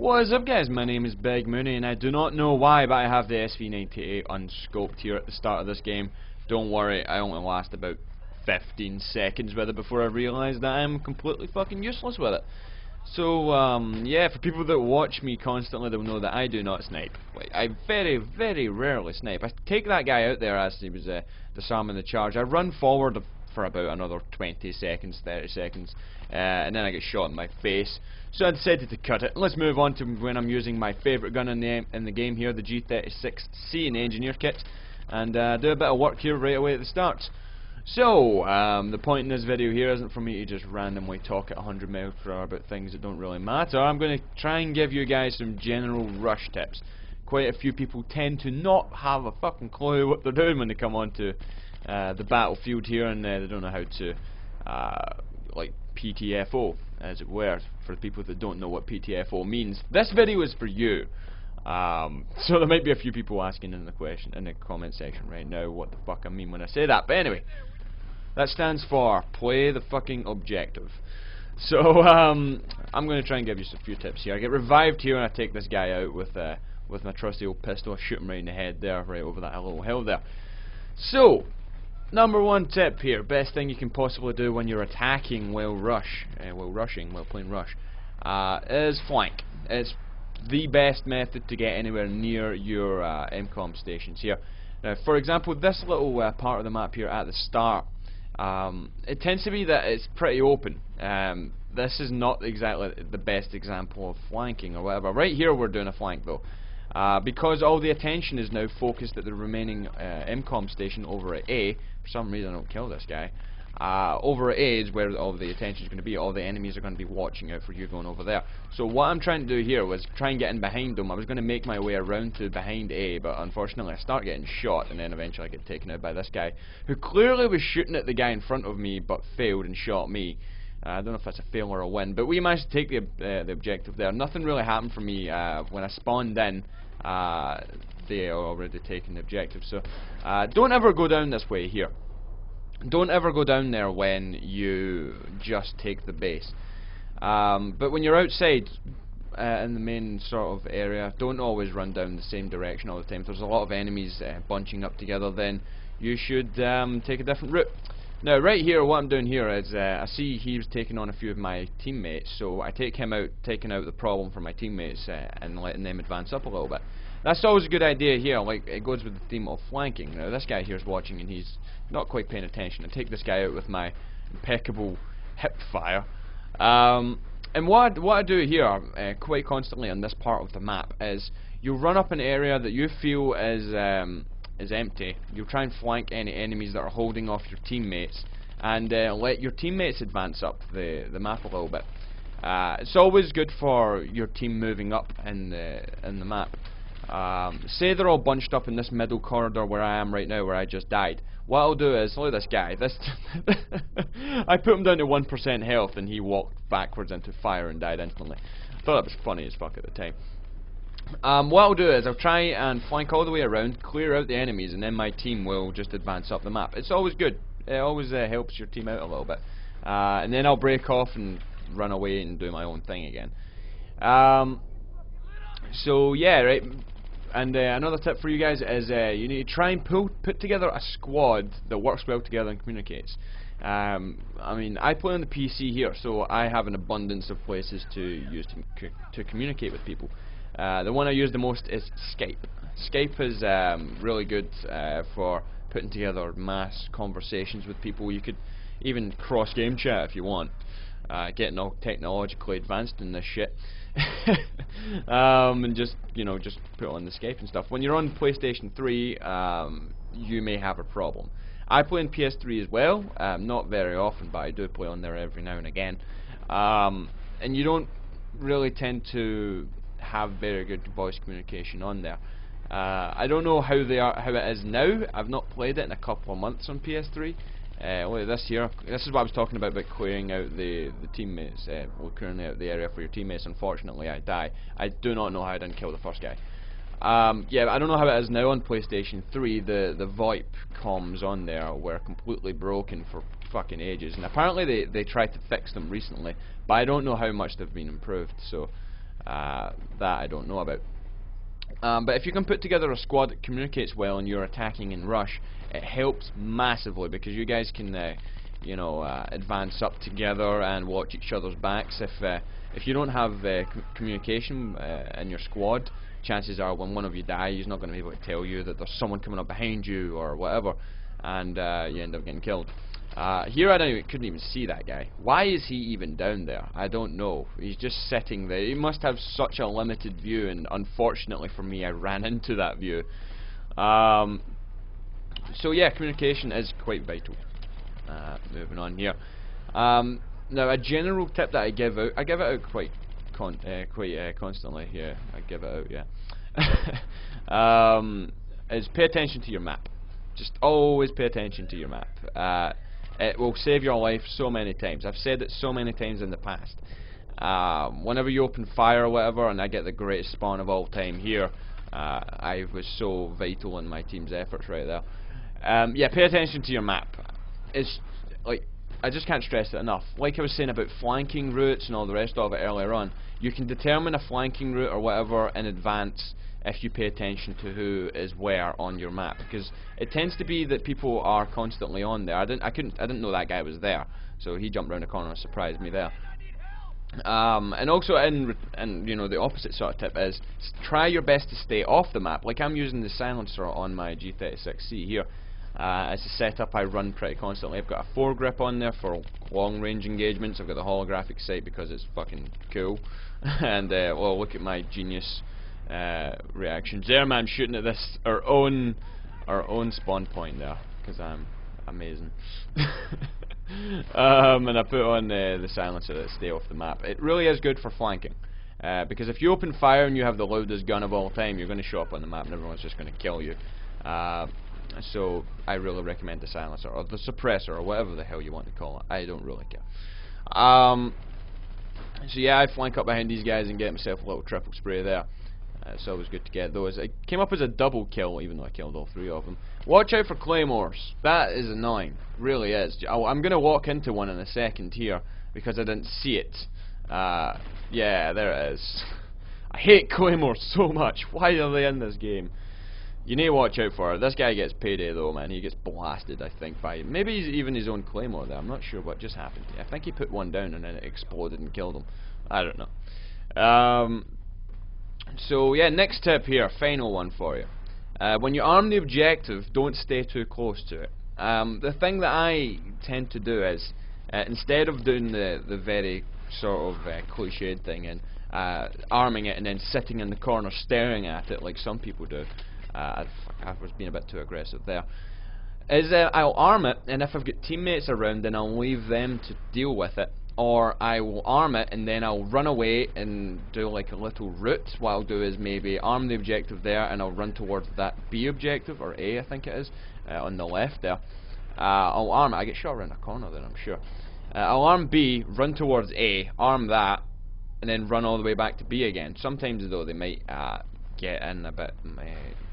What is up, guys? My name is bigMooney, and I do not know why, but I have the SV98 unscoped here at the start of this game. Don't worry, I only last about 15 seconds with it before I realise that I'm completely fucking useless with it. So, yeah, for people that watch me constantly, they'll know that I do not snipe. Like, I very, very rarely snipe. I take that guy out there as he was disarming the charge. I run forward for about another 20 seconds, 30 seconds, and then I get shot in my face. So I decided to cut it. Let's move on to when I'm using my favourite gun in the game here, the G36C in the engineer kit, and do a bit of work here right away at the start. So, the point in this video here isn't for me to just randomly talk at 100 miles per hour about things that don't really matter. I'm going to try and give you guys some general rush tips. Quite a few people tend to not have a fucking clue what they're doing when they come onto the battlefield here, and they don't know how to, like, PTFO, as it were, for the people that don't know what PTFO means. This video is for you. So there might be a few people asking in the comment section right now what the fuck I mean when I say that. But anyway, that stands for play the fucking objective. So I'm going to try and give you a few tips here. I get revived here and I take this guy out with my trusty old pistol. I shoot him right in the head there, right over that little hill there. So, number one tip here, best thing you can possibly do when you're attacking while playing rush, is flank. It's the best method to get anywhere near your MCOM stations here. Now, for example, this little part of the map here at the start, it tends to be that it's pretty open. This is not exactly the best example of flanking or whatever. Right here we're doing a flank though. Because all the attention is now focused at the remaining MCOM station over at A. For some reason I don't kill this guy. Over at A is where all the attention is going to be. All the enemies are going to be watching out for you going over there. So what I'm trying to do here was try and get in behind them. I was going to make my way around to behind A, but unfortunately I start getting shot, and then eventually I get taken out by this guy, who clearly was shooting at the guy in front of me, but failed and shot me. I don't know if that's a fail or a win, but we managed to take the objective there. Nothing really happened for me when I spawned in. They are already taking the objective, so don't ever go down this way here. Don't ever go down there when you just take the base. But when you're outside in the main sort of area, don't always run down the same direction all the time. If there's a lot of enemies bunching up together, then you should take a different route. Now, right here, what I'm doing here is I see he's taking on a few of my teammates, so I take him out, taking out the problem for my teammates and letting them advance up a little bit. That's always a good idea here. Like, it goes with the theme of flanking. Now, this guy here is watching and he's not quite paying attention. I take this guy out with my impeccable hip fire. And what I do here quite constantly on this part of the map is you run up an area that you feel is empty. You'll try and flank any enemies that are holding off your teammates, and let your teammates advance up the map a little bit. It's always good for your team moving up in the map. Say they're all bunched up in this middle corridor where I am right now, where I just died. What I'll do is, look at this guy. I put him down to 1% health, and he walked backwards into fire and died instantly. I thought that was funny as fuck at the time. What I'll do is I'll try and flank all the way around, clear out the enemies, and then my team will just advance up the map. It's always good. It always helps your team out a little bit. And then I'll break off and run away and do my own thing again. So yeah, right. And another tip for you guys is you need to try and put together a squad that works well together and communicates. I mean, I play on the PC here, so I have an abundance of places to use to communicate with people. The one I use the most is Skype. Skype is really good for putting together mass conversations with people. You could even cross-game chat if you want. Getting all technologically advanced in this shit. And just put on the Skype and stuff. When you're on PlayStation 3, you may have a problem. I play on PS3 as well, not very often, but I do play on there every now and again. And you don't really tend to have very good voice communication on there. I don't know how it is now. I've not played it in a couple of months on PS3. Look at this here. This is what I was talking about clearing out the teammates, clearing out the area for your teammates. Unfortunately, I die. I do not know how I didn't kill the first guy. Yeah, I don't know how it is now on PlayStation 3. The VoIP comms on there were completely broken for fucking ages, and apparently they tried to fix them recently, but I don't know how much they've been improved. So That I don't know about. But if you can put together a squad that communicates well and you're attacking in rush, it helps massively, because you guys can you know, advance up together and watch each other's backs. If you don't have communication in your squad, chances are when one of you dies, he's not going to be able to tell you that there's someone coming up behind you or whatever, and you end up getting killed. Here I couldn't even see that guy. Why is he even down there? I don't know. He's just sitting there. He must have such a limited view, and unfortunately for me I ran into that view. So yeah, communication is quite vital. Moving on here. Now a general tip that I give out quite constantly. Yeah, I give it out, yeah. Is pay attention to your map. Just always pay attention to your map. It will save your life so many times. I've said it so many times in the past. Whenever you open fire or whatever, and I get the greatest spawn of all time here, I was so vital in my team's efforts right there. Yeah, pay attention to your map. It's like, I just can't stress it enough. Like I was saying about flanking routes and all the rest of it earlier on, you can determine a flanking route or whatever in advance if you pay attention to who is where on your map, because it tends to be that people are constantly on there. I didn't know that guy was there, so he jumped around the corner and surprised me there. And also, and you know, the opposite sort of tip is try your best to stay off the map. Like I'm using the silencer on my G36C here. As a setup, I run pretty constantly. I've got a foregrip on there for long range engagements. I've got the holographic sight because it's fucking cool. And well, look at my genius reactions there, man, shooting at this our own spawn point there, because I'm amazing. And I put on the silencer to stay off the map. It really is good for flanking, because if you open fire and you have the loudest gun of all time, you're going to show up on the map and everyone's just going to kill you. So I really recommend the silencer or the suppressor or whatever the hell you want to call it. I don't really care. So yeah, I flank up behind these guys and get myself a little triple spray there. It's always good to get those. It came up as a double kill, even though I killed all three of them. Watch out for claymores. That is annoying. Really is. I'm going to walk into one in a second here because I didn't see it. Yeah, there it is. I hate claymores so much. Why are they in this game? You need to watch out for it. This guy gets payday though, man. He gets blasted, I think, by maybe even his own claymore there. I'm not sure what just happened. I think he put one down and then it exploded and killed him. I don't know. So yeah, next tip here, final one for you. When you arm the objective, don't stay too close to it. The thing that I tend to do is, instead of doing the very sort of cliched thing and arming it and then sitting in the corner staring at it like some people do, I was being a bit too aggressive there, is I'll arm it, and if I've got teammates around then I'll leave them to deal with it, or I will arm it and then I'll run away and do like a little route. What I'll do is maybe arm the objective there and I'll run towards that B objective, or A I think it is, on the left there. I'll arm it. I get shot around the corner then, I'm sure. I'll arm B, run towards A, arm that, and then run all the way back to B again. Sometimes though they might get in a bit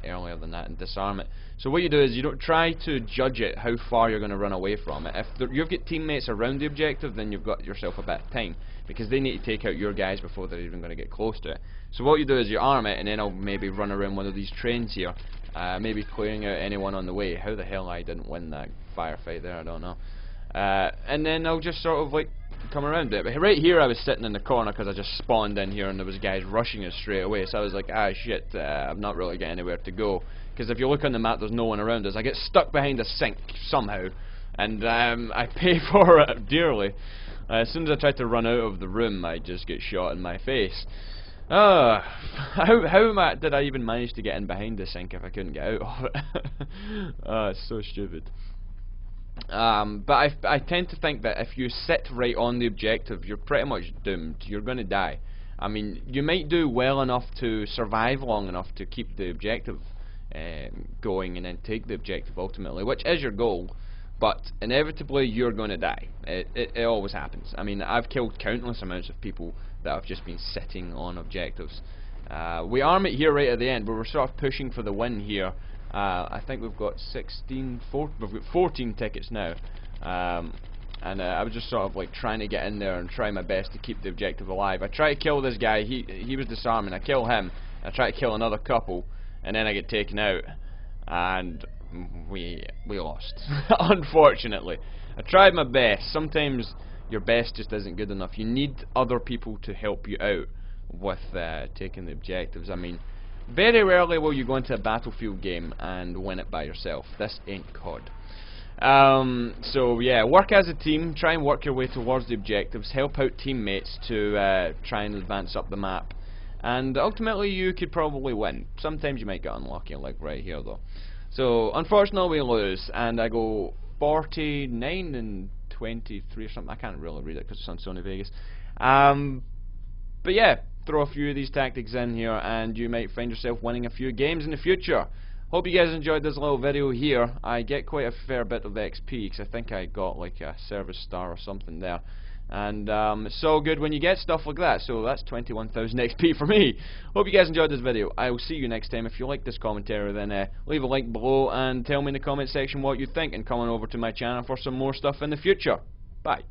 earlier than that and disarm it. So what you do is you don't try to judge it how far you're going to run away from it. If you've got teammates around the objective, then you've got yourself a bit of time, because they need to take out your guys before they're even going to get close to it. So what you do is you arm it, and then I'll maybe run around one of these trains here, maybe clearing out anyone on the way. How the hell I didn't win that firefight there, I don't know. And then I'll just sort of like come around it. But right here I was sitting in the corner because I just spawned in here and there was guys rushing us straight away, so I was like, ah shit, I'm not really getting anywhere to go, because if you look on the map there's no one around us. I get stuck behind a sink somehow, and I pay for it dearly. As soon as I try to run out of the room I just get shot in my face. How did I even manage to get in behind the sink if I couldn't get out of it? It's so stupid. But I tend to think that if you sit right on the objective, you're pretty much doomed. You're going to die. I mean, you might do well enough to survive long enough to keep the objective going and then take the objective ultimately, which is your goal, but inevitably you're going to die. It always happens. I mean, I've killed countless amounts of people that have just been sitting on objectives. We arm it here right at the end, but we're sort of pushing for the win here. I think we've got we've got 14 tickets now, and I was just sort of like trying to get in there and try my best to keep the objective alive. I try to kill this guy, he was disarming, I kill him, I try to kill another couple, and then I get taken out, and we lost, unfortunately. I tried my best. Sometimes your best just isn't good enough. You need other people to help you out with taking the objectives. I mean, very rarely will you go into a battlefield game and win it by yourself. This ain't COD. So yeah, work as a team, try and work your way towards the objectives, help out teammates to try and advance up the map, and ultimately you could probably win. Sometimes you might get unlucky, like right here though. So unfortunately we lose, and I go 49 and 23 or something. I can't really read it because it's on Sony Vegas. But yeah, throw a few of these tactics in here and you might find yourself winning a few games in the future. Hope you guys enjoyed this little video here. I get quite a fair bit of XP because I think I got like a service star or something there. And it's so good when you get stuff like that. So that's 21,000 XP for me. Hope you guys enjoyed this video. I will see you next time. If you like this commentary, then leave a like below and tell me in the comment section what you think, and come on over to my channel for some more stuff in the future. Bye.